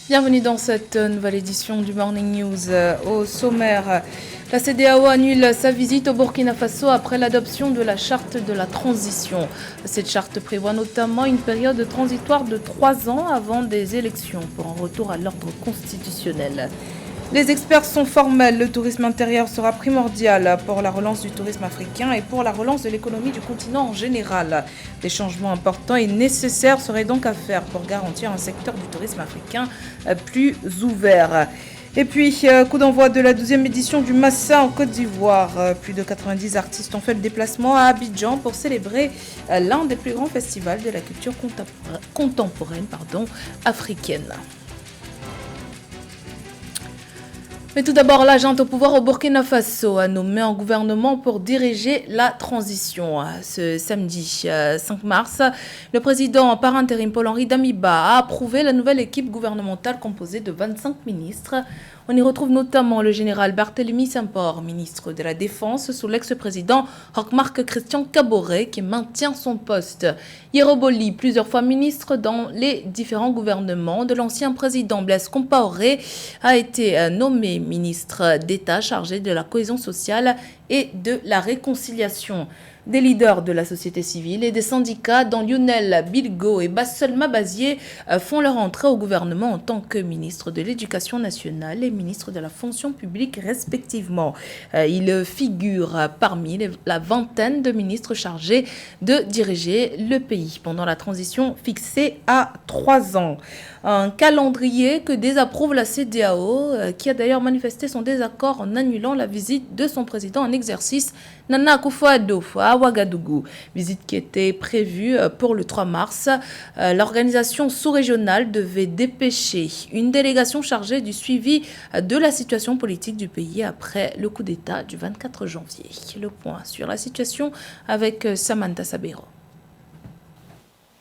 Bienvenue dans cette nouvelle édition du Morning News. Au sommaire, la CEDEAO annule sa visite au Burkina Faso après l'adoption de la charte de la transition. Cette charte prévoit notamment une période transitoire de 3 ans avant des élections pour un retour à l'ordre constitutionnel. Les experts sont formels, le tourisme intérieur sera primordial pour la relance du tourisme africain et pour la relance de l'économie du continent en général. Des changements importants et nécessaires seraient donc à faire pour garantir un secteur du tourisme africain plus ouvert. Et puis, coup d'envoi de la 12e édition du Massa en Côte d'Ivoire. Plus de 90 artistes ont fait le déplacement à Abidjan pour célébrer l'un des plus grands festivals de la culture contemporaine africaine. Mais tout d'abord, la junte au pouvoir au Burkina Faso a nommé un gouvernement pour diriger la transition. Ce samedi 5 mars, le président par intérim Paul-Henri Damiba a approuvé la nouvelle équipe gouvernementale composée de 25 ministres. On y retrouve notamment le général Barthélemy Sempor, ministre de la Défense, sous l'ex-président Roch-Marc Christian Kaboré, qui maintient son poste. Yero Boli, plusieurs fois ministre dans les différents gouvernements de l'ancien président Blaise Compaoré, a été nommé ministre d'État chargé de la cohésion sociale et de la réconciliation. Des leaders de la société civile et des syndicats dont Lionel Bilgo et Bassel Mabazier font leur entrée au gouvernement en tant que ministre de l'Éducation nationale et ministre de la fonction publique respectivement. Ils figurent parmi la vingtaine de ministres chargés de diriger le pays pendant la transition fixée à 3 ans. Un calendrier que désapprouve la CEDEAO, qui a d'ailleurs manifesté son désaccord en annulant la visite de son président en exercice, Nana Akufo-Addo, à Ouagadougou. Visite qui était prévue pour le 3 mars. L'organisation sous-régionale devait dépêcher une délégation chargée du suivi de la situation politique du pays après le coup d'État du 24 janvier. Le point sur la situation avec Samantha Sabero.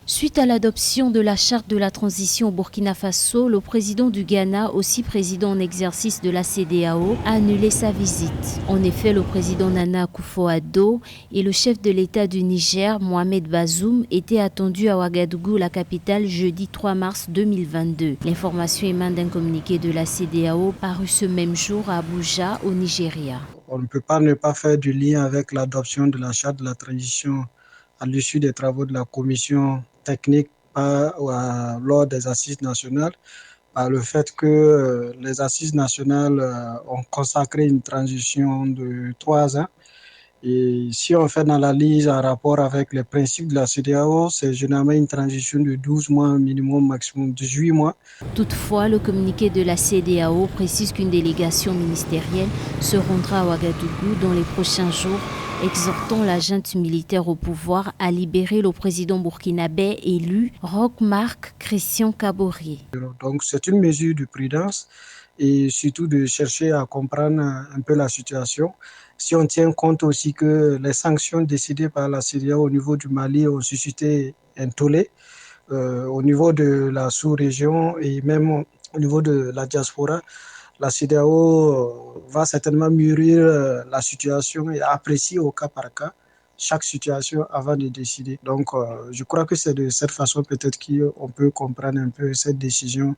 Suite à l'adoption de la charte de la transition au Burkina Faso, le président du Ghana, aussi président en exercice de la CEDEAO, a annulé sa visite. En effet, le président Nana Akufo-Addo et le chef de l'État du Niger, Mohamed Bazoum, étaient attendus à Ouagadougou, la capitale, jeudi 3 mars 2022. L'information émane d'un communiqué de la CEDEAO paru ce même jour à Abuja, au Nigeria. On ne peut pas ne pas faire du lien avec l'adoption de la charte de la transition à l'issue des travaux de la commission technique lors des assises nationales, par le fait que les assises nationales ont consacré une transition de 3 ans. Et si on fait une analyse en rapport avec les principes de la CEDEAO, c'est généralement une transition de 12 mois, minimum, maximum 18 mois. Toutefois, le communiqué de la CEDEAO précise qu'une délégation ministérielle se rendra à Ouagadougou dans les prochains jours, exhortant la junte militaire au pouvoir à libérer le président burkinabé élu Roch-Marc Christian Kaboré. Donc c'est une mesure de prudence et surtout de chercher à comprendre un peu la situation. Si on tient compte aussi que les sanctions décidées par la CEDEAO au niveau du Mali ont suscité un tollé, au niveau de la sous-région et même au niveau de la diaspora, la CEDEAO va certainement mûrir la situation et apprécier au cas par cas chaque situation avant de décider. Donc, je crois que c'est de cette façon peut-être qu'on peut comprendre un peu cette décision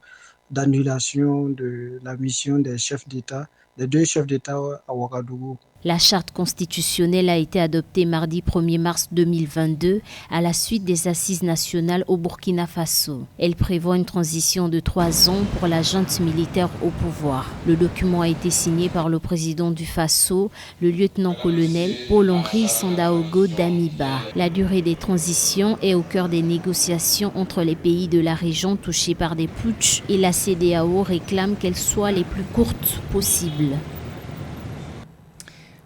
d'annulation de la mission des chefs d'État, des 2 chefs d'État à Ouagadougou. La charte constitutionnelle a été adoptée mardi 1er mars 2022 à la suite des assises nationales au Burkina Faso. Elle prévoit une transition de 3 ans pour la junte militaire au pouvoir. Le document a été signé par le président du Faso, le lieutenant-colonel Paul-Henri Sandaogo Damiba. La durée des transitions est au cœur des négociations entre les pays de la région touchés par des putschs et la CEDEAO réclame qu'elles soient les plus courtes possibles.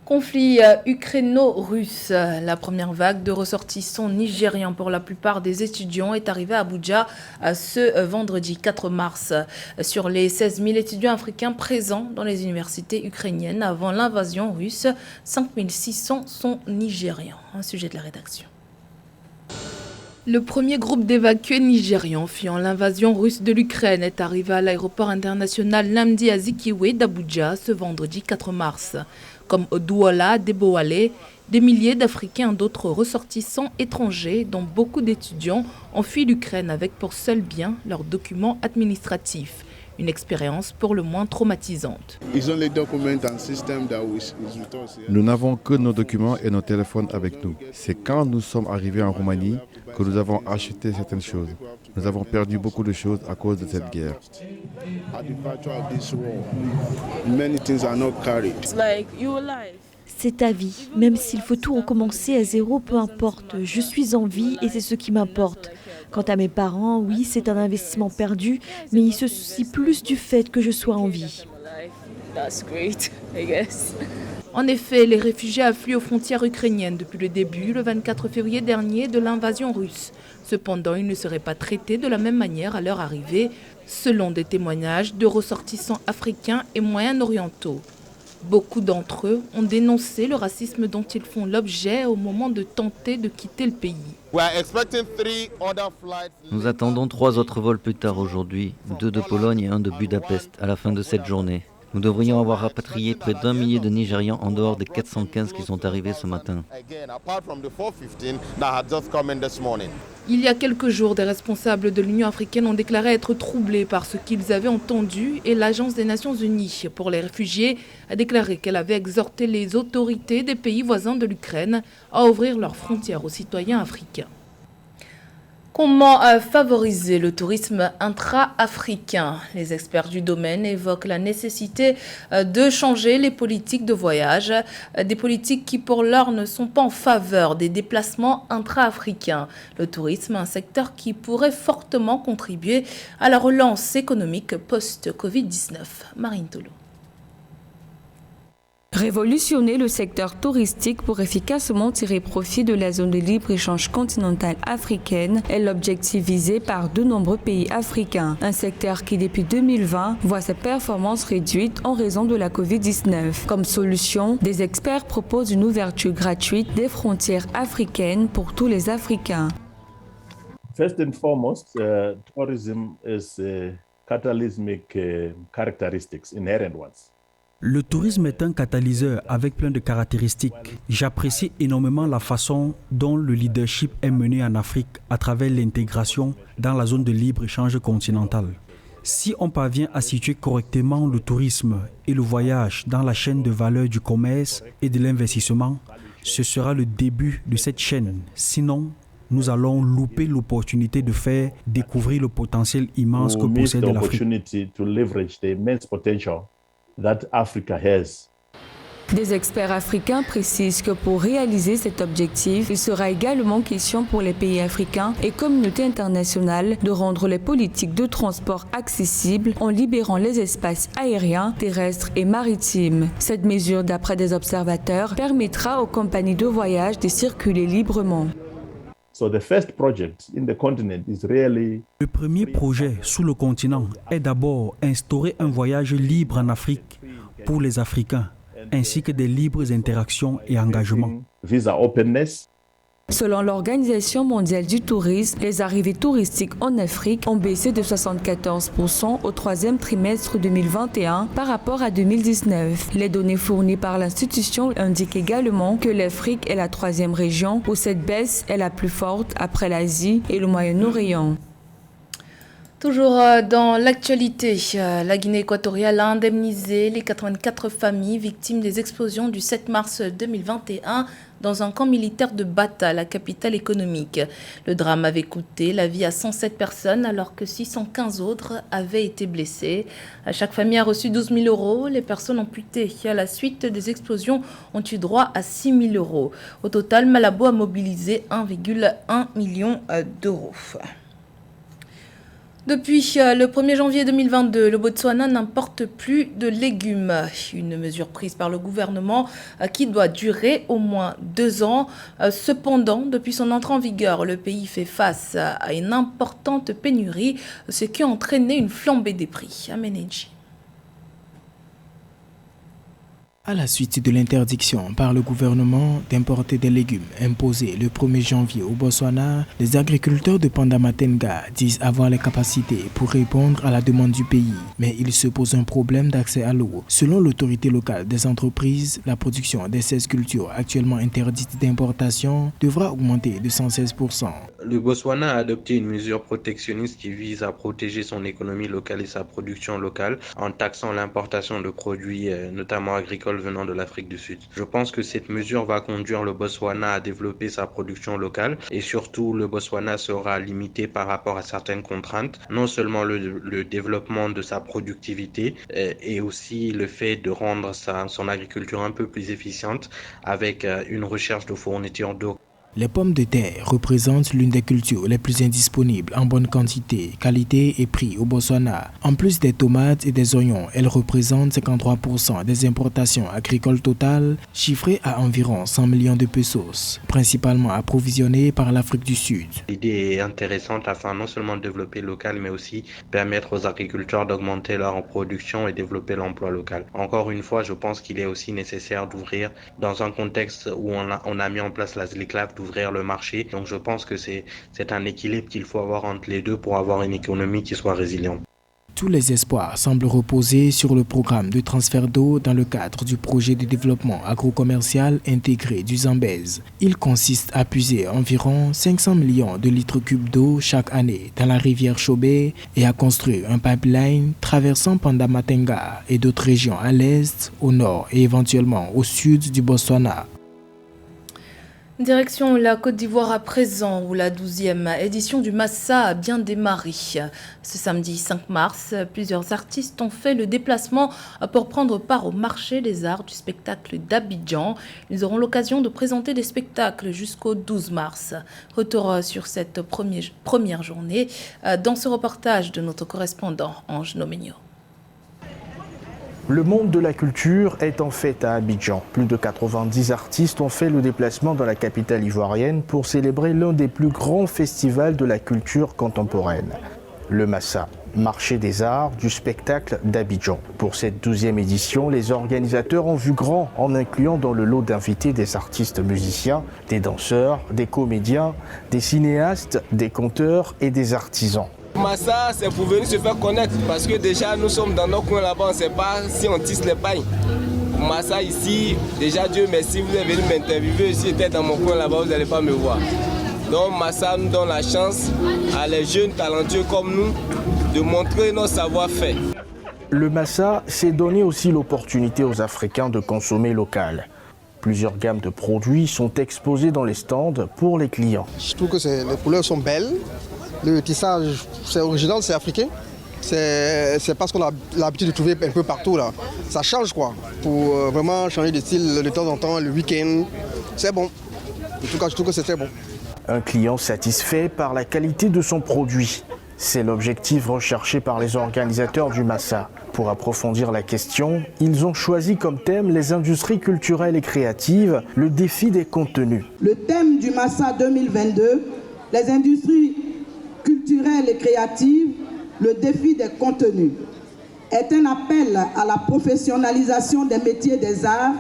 Conflit ukraino-russe. La première vague de ressortissants nigérians pour la plupart des étudiants est arrivée à Abuja ce vendredi 4 mars. Sur les 16 000 étudiants africains présents dans les universités ukrainiennes avant l'invasion russe, 5 600 sont nigérians. Un sujet de la rédaction. Le premier groupe d'évacués nigérians fuyant l'invasion russe de l'Ukraine est arrivé à l'aéroport international Nnamdi Azikiwe d'Abuja ce vendredi 4 mars. Comme Douala Debowale, des milliers d'Africains et d'autres ressortissants étrangers, dont beaucoup d'étudiants, ont fui l'Ukraine avec pour seul bien leurs documents administratifs. Une expérience pour le moins traumatisante. Nous n'avons que nos documents et nos téléphones avec nous. C'est quand nous sommes arrivés en Roumanie que nous avons acheté certaines choses. Nous avons perdu beaucoup de choses à cause de cette guerre. C'est ta vie, même s'il faut tout recommencer à zéro, peu importe. Je suis en vie et c'est ce qui m'importe. Quant à mes parents, oui, c'est un investissement perdu, mais ils se soucient plus du fait que je sois en vie. En effet, les réfugiés affluent aux frontières ukrainiennes depuis le début, le 24 février dernier, de l'invasion russe. Cependant, ils ne seraient pas traités de la même manière à leur arrivée, selon des témoignages de ressortissants africains et moyen-orientaux. Beaucoup d'entre eux ont dénoncé le racisme dont ils font l'objet au moment de tenter de quitter le pays. Nous attendons 3 autres vols plus tard aujourd'hui, 2 de Pologne et 1 de Budapest, à la fin de cette journée. Nous devrions avoir rapatrié près d'1 millier de Nigérians en dehors des 415 qui sont arrivés ce matin. Il y a quelques jours, des responsables de l'Union africaine ont déclaré être troublés par ce qu'ils avaient entendu et l'Agence des Nations Unies pour les réfugiés a déclaré qu'elle avait exhorté les autorités des pays voisins de l'Ukraine à ouvrir leurs frontières aux citoyens africains. Comment favoriser le tourisme intra-africain? Les experts du domaine évoquent la nécessité de changer les politiques de voyage, des politiques qui pour l'heure ne sont pas en faveur des déplacements intra-africains. Le tourisme, un secteur qui pourrait fortement contribuer à la relance économique post-Covid-19. Marine Tolo. Révolutionner le secteur touristique pour efficacement tirer profit de la zone de libre-échange continentale africaine est l'objectif visé par de nombreux pays africains. Un secteur qui, depuis 2020, voit ses performances réduites en raison de la Covid-19. Comme solution, des experts proposent une ouverture gratuite des frontières africaines pour tous les Africains. First and foremost, tourism is catalytic characteristics, inherent ones. Le tourisme est un catalyseur avec plein de caractéristiques. J'apprécie énormément la façon dont le leadership est mené en Afrique à travers l'intégration dans la zone de libre-échange continentale. Si on parvient à situer correctement le tourisme et le voyage dans la chaîne de valeur du commerce et de l'investissement, ce sera le début de cette chaîne. Sinon, nous allons louper l'opportunité de faire découvrir le potentiel immense que possède l'Afrique. That Africa has. Des experts africains précisent que pour réaliser cet objectif, il sera également question pour les pays africains et communautés internationales de rendre les politiques de transport accessibles en libérant les espaces aériens, terrestres et maritimes. Cette mesure, d'après des observateurs, permettra aux compagnies de voyage de circuler librement. Le premier projet sous le continent est d'abord instaurer un voyage libre en Afrique pour les Africains, ainsi que des libres interactions et engagements. Selon l'Organisation mondiale du tourisme, les arrivées touristiques en Afrique ont baissé de 74% au troisième trimestre 2021 par rapport à 2019. Les données fournies par l'institution indiquent également que l'Afrique est la troisième région où cette baisse est la plus forte après l'Asie et le Moyen-Orient. Toujours dans l'actualité, la Guinée équatoriale a indemnisé les 84 familles victimes des explosions du 7 mars 2021 dans un camp militaire de Bata, la capitale économique. Le drame avait coûté la vie à 107 personnes alors que 615 autres avaient été blessées. Chaque famille a reçu 12 000 euros. Les personnes amputées à la suite des explosions ont eu droit à 6 000 euros. Au total, Malabo a mobilisé 1,1 million d'euros. Depuis le 1er janvier 2022, le Botswana n'importe plus de légumes. Une mesure prise par le gouvernement qui doit durer au moins 2 ans. Cependant, depuis son entrée en vigueur, le pays fait face à une importante pénurie, ce qui a entraîné une flambée des prix. Ameneji. À la suite de l'interdiction par le gouvernement d'importer des légumes imposée le 1er janvier au Botswana, les agriculteurs de Pandamatenga disent avoir les capacités pour répondre à la demande du pays. Mais il se pose un problème d'accès à l'eau. Selon l'autorité locale des entreprises, la production des 16 cultures actuellement interdites d'importation devra augmenter de 116%. Le Botswana a adopté une mesure protectionniste qui vise à protéger son économie locale et sa production locale en taxant l'importation de produits, notamment agricoles, venant de l'Afrique du Sud. Je pense que cette mesure va conduire le Botswana à développer sa production locale et surtout le Botswana sera limité par rapport à certaines contraintes, non seulement le développement de sa productivité et aussi le fait de rendre son agriculture un peu plus efficiente avec une recherche de fourniture d'eau. Les pommes de terre représentent l'une des cultures les plus indisponibles en bonne quantité, qualité et prix au Botswana. En plus des tomates et des oignons, elles représentent 53% des importations agricoles totales, chiffrées à environ 100 millions de pesos, principalement approvisionnées par l'Afrique du Sud. L'idée est intéressante afin non seulement de développer local, mais aussi permettre aux agriculteurs d'augmenter leur production et développer l'emploi local. Encore une fois, je pense qu'il est aussi nécessaire d'ouvrir, dans un contexte où on a mis en place la ZLICLAF, d'ouvrir le marché. Donc je pense que c'est un équilibre qu'il faut avoir entre les deux pour avoir une économie qui soit résiliente. Tous les espoirs semblent reposer sur le programme de transfert d'eau dans le cadre du projet de développement agro-commercial intégré du Zambèze. Il consiste à puiser environ 500 millions de litres cubes d'eau chaque année dans la rivière Chobé et à construire un pipeline traversant Pandamatenga et d'autres régions à l'est, au nord et éventuellement au sud du Botswana. Direction la Côte d'Ivoire à présent, où la 12e édition du Massa a bien démarré. Ce samedi 5 mars, plusieurs artistes ont fait le déplacement pour prendre part au marché des arts du spectacle d'Abidjan. Ils auront l'occasion de présenter des spectacles jusqu'au 12 mars. Retour sur cette première journée dans ce reportage de notre correspondant Ange Nomenio. Le monde de la culture est en fête à Abidjan. Plus de 90 artistes ont fait le déplacement dans la capitale ivoirienne pour célébrer l'un des plus grands festivals de la culture contemporaine. Le Massa, marché des arts du spectacle d'Abidjan. Pour cette 12e édition, les organisateurs ont vu grand en incluant dans le lot d'invités des artistes musiciens, des danseurs, des comédiens, des cinéastes, des conteurs et des artisans. Massa, c'est pour venir se faire connaître parce que déjà nous sommes dans nos coins là-bas, on ne sait pas si on tisse les pailles. Massa ici, déjà Dieu merci, vous êtes venu m'interviewer, si j'étais dans mon coin là-bas, vous n'allez pas me voir. Donc Massa nous donne la chance à les jeunes talentueux comme nous de montrer nos savoir-faire. Le Massa s'est donné aussi l'opportunité aux Africains de consommer local. Plusieurs gammes de produits sont exposées dans les stands pour les clients. Je trouve que les couleurs sont belles. Le tissage, c'est original, c'est africain. C'est parce qu'on a l'habitude de trouver un peu partout là. Ça change quoi, pour vraiment changer de style de temps en temps, le week-end. C'est bon. En tout cas, je trouve que c'est très bon. Un client satisfait par la qualité de son produit. C'est l'objectif recherché par les organisateurs du Massa. Pour approfondir la question, ils ont choisi comme thème les industries culturelles et créatives, le défi des contenus. Le thème du Massa 2022, les industries culturelle et créative, le défi des contenus, est un appel à la professionnalisation des métiers des arts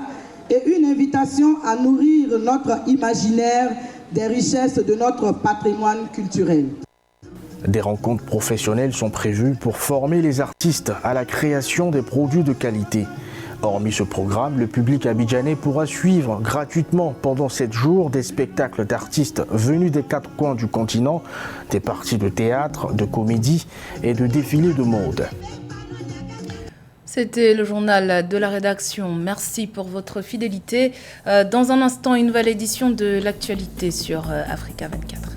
et une invitation à nourrir notre imaginaire des richesses de notre patrimoine culturel. Des rencontres professionnelles sont prévues pour former les artistes à la création des produits de qualité. Hormis ce programme, le public abidjanais pourra suivre gratuitement pendant 7 jours des spectacles d'artistes venus des 4 coins du continent, des parties de théâtre, de comédie et de défilés de mode. C'était le journal de la rédaction. Merci pour votre fidélité. Dans un instant, une nouvelle édition de l'actualité sur Africa 24.